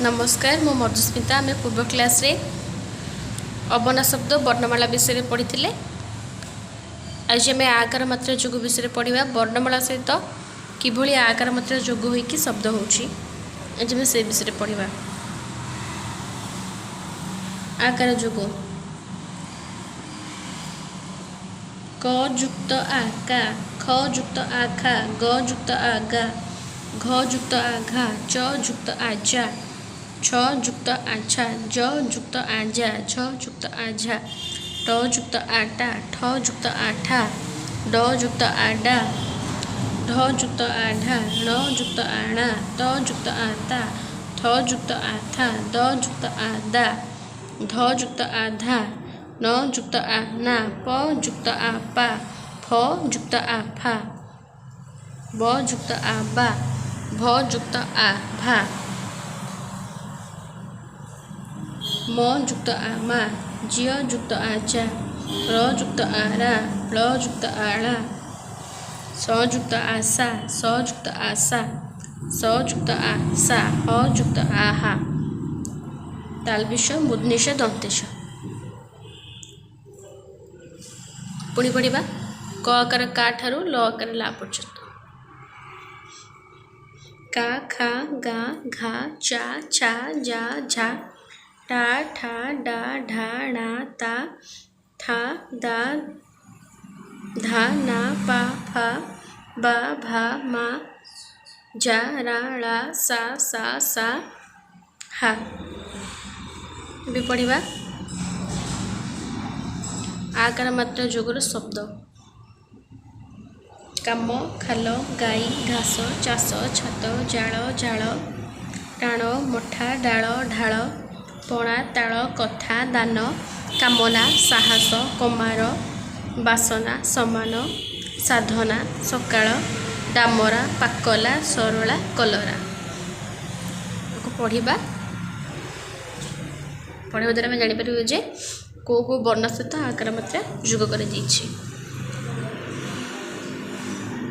नमस्कार मो मधुस्मिता आम पूर्व क्लास रे अबना शब्द वर्णमाला विषय पढ़ी थे। आज आम आकार मात्रा जोग विषय पढ़ा वर्णमाला सहित किभली आकार मात्रा जोग होइकी शब्द होउछि। आज आम से विषय पढ़ा आकार जोग। क जुक्त आ का, ख जुक्त आ खा, ग जुक्त आ गा, घ जुक्त आ घा, च जुक्त आ जा, छ जुक्त आछा, ज जुक्त आजा, झ जुक्त आझा, ट जुक्त आटा, ठ जुक्त आठा, ड जुक्त आडा, ढ जुक्त आढ़ा, ण जुक्त आणा, त जुक्त आता, थ जुक्त आथा, द जुक्त आदा, ध जुक्त आधा, न जुक्त आना, प जुक्त आपा, फ जुक्त आफा, ब जुक्त आबा, भ जुक्त आभा, म जुक्त आमा, ज्य जुक्त आजा, र जुक्त आरा, ळ जुक्त आळा, स जुक्त आसा, स जुक्त आसा, स जुक्त आसा, ह जुक्त आहा। तालबिश मुद्निश दंतेश। पुणी पढ़ा क आकार का ठारू ल आकार ला पर्यंत। का खा गा घा चा छा जा झा, टा ठा डा ढा णा ता था दा धा ना पा फा बा भा मा जा रा ळा सा सा सा हा। भी पढ़ा आकार मात्रा जोगर शब्द। काम खाल गाई घास चाष छात जाल झाल, टाण मठा डाल ढाल, पणा ताल कथा दान, कामना साहस कमार, बासना समान, साधना सकाळ, डामरा पाकला सरला कलरा। पढ़ा द्वारा आम जापर जे कौ वर्ण सहित आकार मात्रा जोग कर।